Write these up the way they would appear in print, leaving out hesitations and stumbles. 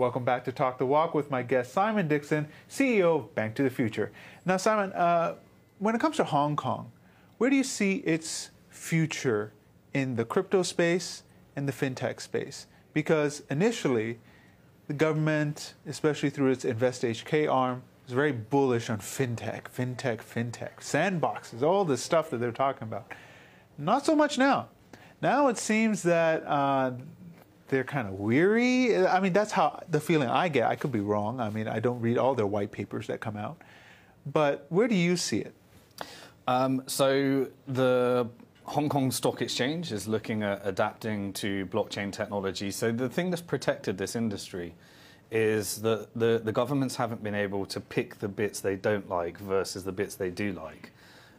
Welcome back to Talk the Walk with my guest Simon Dixon, CEO of Bank to the Future. Now, Simon, when it comes to Hong Kong, where do you see its future in the crypto space and the fintech space? Because initially, the government, especially through its InvestHK arm, is very bullish on fintech, sandboxes, all this stuff that they're talking about. Not so much now. Now it seems that they're kind of weary. I mean, that's how the feeling I get. I could be wrong. I mean, I don't read all their white papers that come out. But where do you see it? So the Hong Kong Stock Exchange is looking at adapting to blockchain technology. So the thing that's protected this industry is that the governments haven't been able to pick the bits they don't like versus the bits they do like.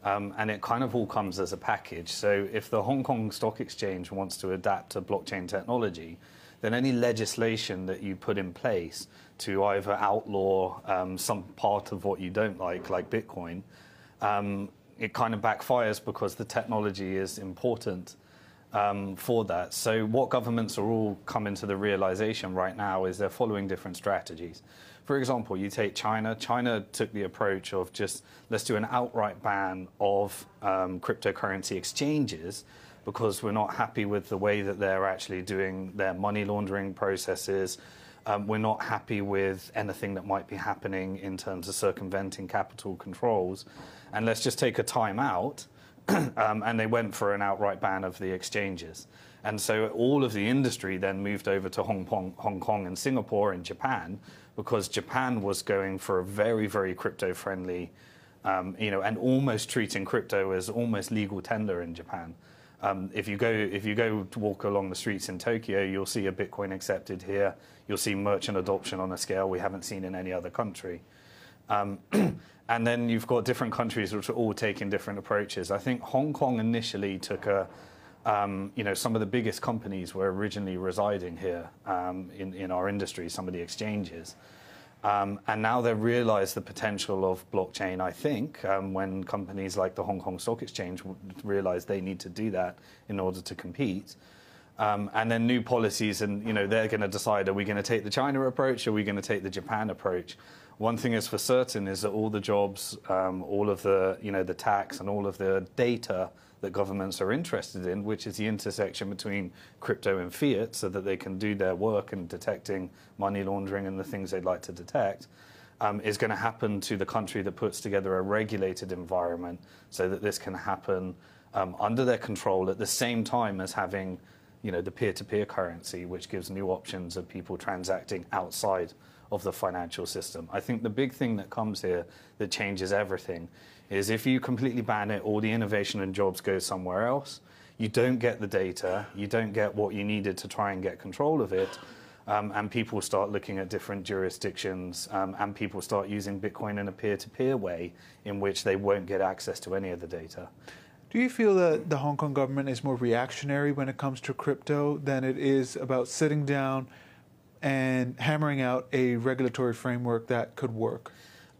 And it kind of all comes as a package. So if the Hong Kong Stock Exchange wants to adapt to blockchain technology, then any legislation that you put in place to either outlaw some part of what you don't like Bitcoin, it kind of backfires because the technology is important for that. So what governments are all coming to the realization right now is they're following different strategies. For example, you take China. China took the approach of just, let's do an outright ban of cryptocurrency exchanges because we're not happy with the way that they're actually doing their money laundering processes. We're not happy with anything that might be happening in terms of circumventing capital controls. And let's just take a time out. And they went for an outright ban of the exchanges. And so all of the industry then moved over to Hong Kong and Singapore and Japan, because Japan was going for a very, very crypto-friendly, and almost treating crypto as almost legal tender in Japan. If you go to walk along the streets in Tokyo, you'll see a Bitcoin accepted here. You'll see merchant adoption on a scale we haven't seen in any other country. And then you've got different countries which are all taking different approaches. I think Hong Kong initially took some of the biggest companies were originally residing here in our industry, some of the exchanges. And now they've realized the potential of blockchain, I think, when companies like the Hong Kong Stock Exchange realize they need to do that in order to compete. And then new policies, and they're going to decide, are we going to take the China approach, or are we going to take the Japan approach? One thing is for certain is that all the jobs, all of the the tax and all of the data that governments are interested in, which is the intersection between crypto and fiat, so that they can do their work in detecting money laundering and the things they'd like to detect, is going to happen to the country that puts together a regulated environment, so that this can happen under their control at the same time as having the peer-to-peer currency, which gives new options of people transacting outside of the financial system. I think the big thing that comes here that changes everything is if you completely ban it, all the innovation and jobs go somewhere else. You don't get the data, you don't get what you needed to try and get control of it, and people start looking at different jurisdictions, and people start using Bitcoin in a peer-to-peer way in which they won't get access to any of the data. Do you feel that the Hong Kong government is more reactionary when it comes to crypto than it is about sitting down and hammering out a regulatory framework that could work?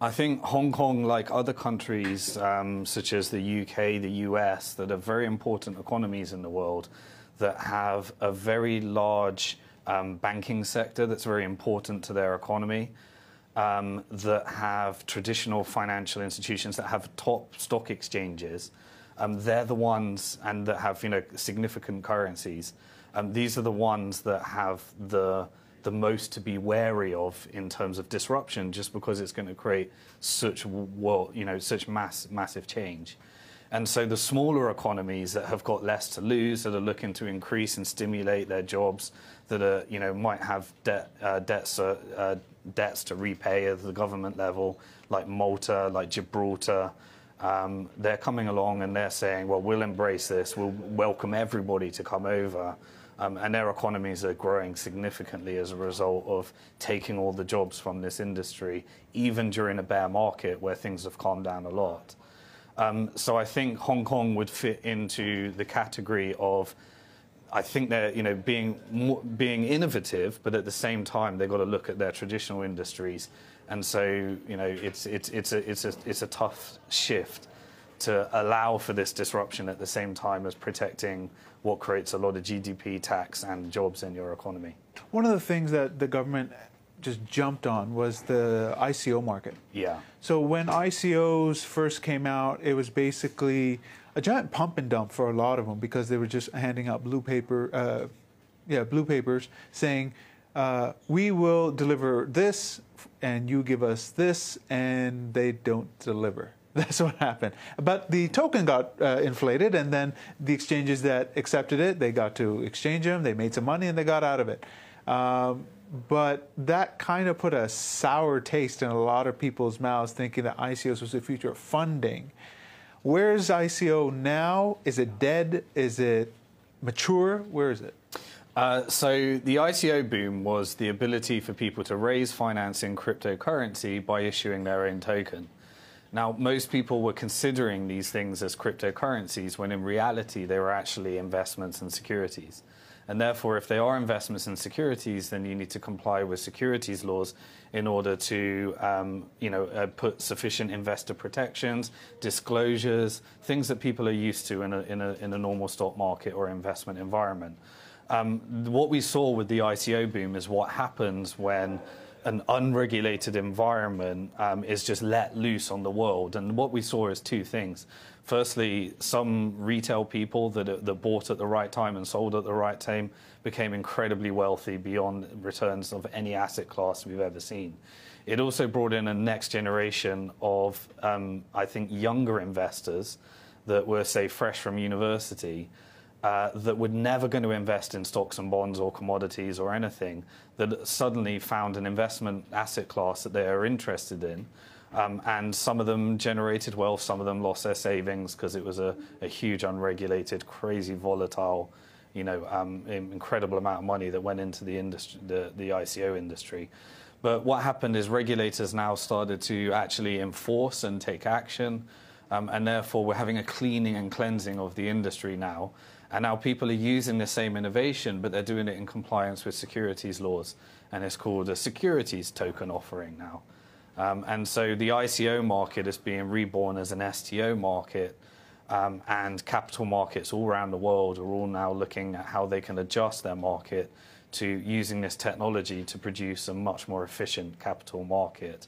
I think Hong Kong, like other countries such as the UK, the US, that are very important economies in the world, that have a very large banking sector that's very important to their economy, that have traditional financial institutions, that have top stock exchanges. They're the ones, and that have significant currencies. These are the ones that have the most to be wary of in terms of disruption, just because it's going to create such such massive change. And so the smaller economies that have got less to lose, that are looking to increase and stimulate their jobs, that are might have debts to repay at the government level, like Malta, like Gibraltar. They're coming along and they're saying, well, we'll embrace this, we'll welcome everybody to come over. And their economies are growing significantly as a result of taking all the jobs from this industry, even during a bear market where things have calmed down a lot. So I think Hong Kong would fit into the category of, I think they're being innovative, but at the same time they've got to look at their traditional industries, and so it's a tough shift to allow for this disruption at the same time as protecting what creates a lot of GDP, tax, and jobs in your economy. One of the things that the government just jumped on was the ICO market. Yeah. So when ICOs first came out, it was basically a giant pump and dump for a lot of them because they were just handing out blue papers saying, we will deliver this and you give us this, and they don't deliver. That's what happened. But the token got inflated, and then the exchanges that accepted it, they got to exchange them, they made some money, and they got out of it. But that kind of put a sour taste in a lot of people's mouths, thinking that ICOs was the future of funding. Where's ICO now? Is it dead? Is it mature? Where is it? So the ICO boom was the ability for people to raise finance in cryptocurrency by issuing their own token. Now, most people were considering these things as cryptocurrencies when in reality they were actually investments and securities. And therefore, if they are investments and securities, then you need to comply with securities laws in order to put sufficient investor protections, disclosures, things that people are used to in a normal stock market or investment environment. What we saw with the ICO boom is what happens when an unregulated environment is just let loose on the world. And what we saw is two things. Firstly, some retail people that bought at the right time and sold at the right time became incredibly wealthy beyond returns of any asset class we've ever seen. It also brought in a next generation of, I think, younger investors that were, say, fresh from university, that were never going to invest in stocks and bonds or commodities or anything, that suddenly found an investment asset class that they are interested in. And some of them generated wealth, some of them lost their savings because it was a huge, unregulated, crazy, volatile, incredible amount of money that went into the industry, the ICO industry. But what happened is regulators now started to actually enforce and take action, and therefore we're having a cleaning and cleansing of the industry now. And now people are using the same innovation, but they're doing it in compliance with securities laws, and it's called a securities token offering now. And so the ICO market is being reborn as an STO market, and capital markets all around the world are all now looking at how they can adjust their market to using this technology to produce a much more efficient capital market.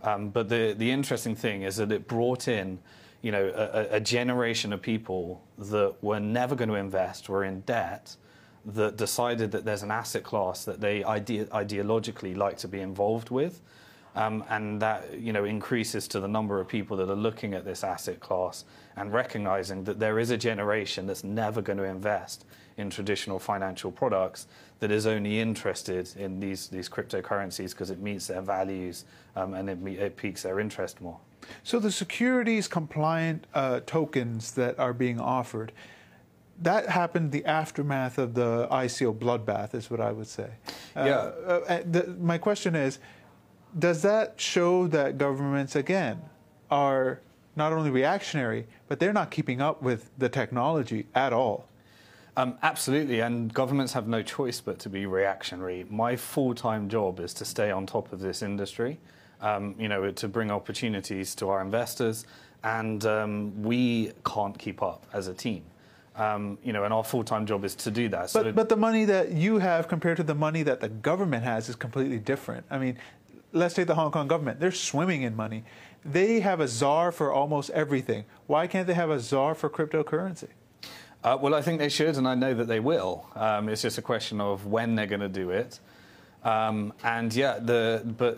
But the interesting thing is that it brought in a generation of people that were never going to invest, were in debt, that decided that there's an asset class that they ideologically like to be involved with. And that increases to the number of people that are looking at this asset class and recognizing that there is a generation that's never going to invest in traditional financial products, that is only interested in these cryptocurrencies because it meets their values and it piques their interest more. So the securities compliant tokens that are being offered, that happened the aftermath of the ICO bloodbath, is what I would say. My question is, does that show that governments, again, are not only reactionary, but they're not keeping up with the technology at all? Absolutely, and governments have no choice but to be reactionary. My full-time job is to stay on top of this industry, to bring opportunities to our investors, and we can't keep up as a team. And our full-time job is to do that. But the money that you have compared to the money that the government has is completely different. I mean, let's take the Hong Kong government. They're swimming in money. They have a czar for almost everything. Why can't they have a czar for cryptocurrency? Well, I think they should, and I know that they will. It's just a question of when they're going to do it. But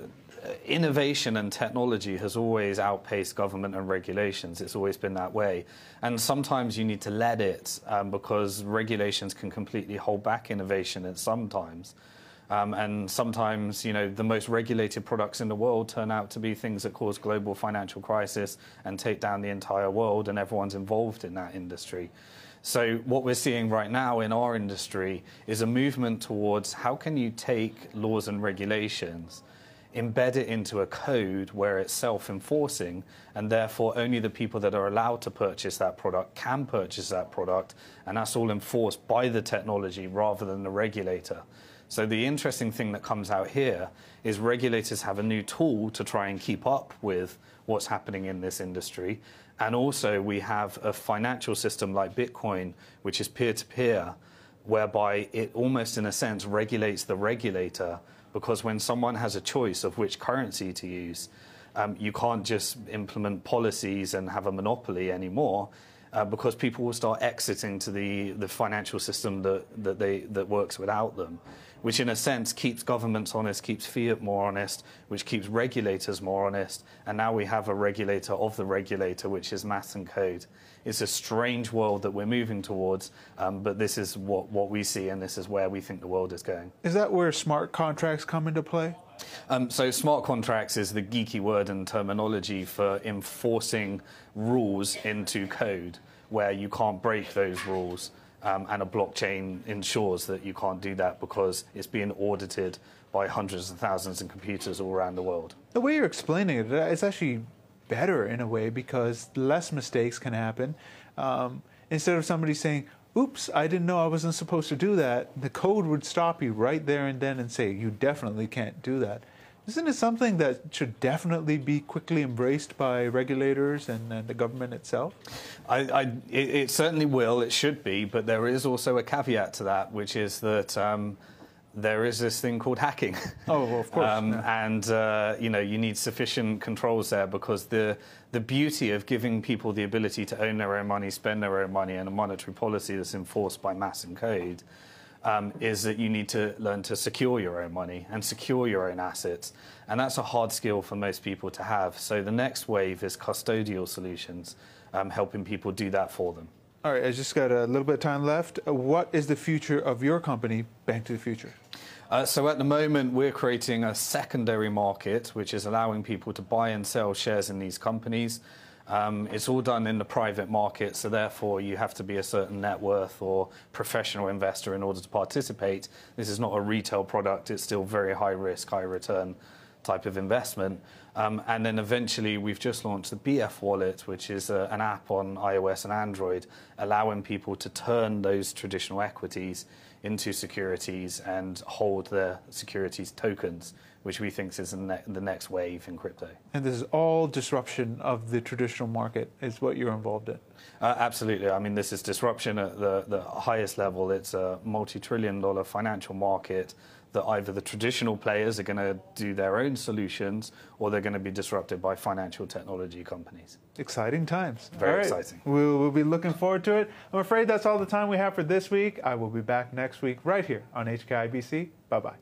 innovation and technology has always outpaced government and regulations. It's always been that way. And sometimes you need to let it because regulations can completely hold back innovation sometimes. And sometimes, the most regulated products in the world turn out to be things that cause global financial crisis and take down the entire world, and everyone's involved in that industry. So what we're seeing right now in our industry is a movement towards how can you take laws and regulations, embed it into a code where it's self-enforcing, and therefore only the people that are allowed to purchase that product can purchase that product, and that's all enforced by the technology rather than the regulator. So the interesting thing that comes out here is regulators have a new tool to try and keep up with what's happening in this industry. And also we have a financial system like Bitcoin, which is peer-to-peer, whereby it almost in a sense regulates the regulator because when someone has a choice of which currency to use, you can't just implement policies and have a monopoly anymore, because people will start exiting to the financial system that works without them, which in a sense keeps governments honest, keeps fiat more honest, which keeps regulators more honest. And now we have a regulator of the regulator, which is maths and code. It's a strange world that we're moving towards, but this is what we see, and this is where we think the world is going. Is that where smart contracts come into play? So smart contracts is the geeky word and terminology for enforcing rules into code, where you can't break those rules. And a blockchain ensures that you can't do that because it's being audited by hundreds of thousands of computers all around the world. The way you're explaining it, it's actually better in a way, because less mistakes can happen. Instead of somebody saying, oops, I didn't know I wasn't supposed to do that, the code would stop you right there and then and say, you definitely can't do that. Isn't it something that should definitely be quickly embraced by regulators and the government itself? It certainly will, it should be, but there is also a caveat to that, which is that there is this thing called hacking. Oh, well, of course. And you need sufficient controls there, because the beauty of giving people the ability to own their own money, spend their own money, and a monetary policy that's enforced by maths and code is that you need to learn to secure your own money and secure your own assets. And that's a hard skill for most people to have. So the next wave is custodial solutions, helping people do that for them. All right, I just got a little bit of time left. What is the future of your company, Bank to the Future? So at the moment, we're creating a secondary market, which is allowing people to buy and sell shares in these companies. It's all done in the private market, so therefore you have to be a certain net worth or professional investor in order to participate. This is not a retail product. It's still very high risk, high return type of investment. And then eventually we've just launched the BF Wallet, which is an app on iOS and Android, allowing people to turn those traditional equities into securities and hold their securities tokens, which we think is the next wave in crypto. And this is all disruption of the traditional market is what you're involved in? Absolutely. I mean, this is disruption at the highest level. It's a multi-trillion-dollar financial market that either the traditional players are going to do their own solutions or they're going to be disrupted by financial technology companies. Exciting times. Very exciting. We'll be looking forward to it. I'm afraid that's all the time we have for this week. I will be back next week right here on HKIBC. Bye-bye.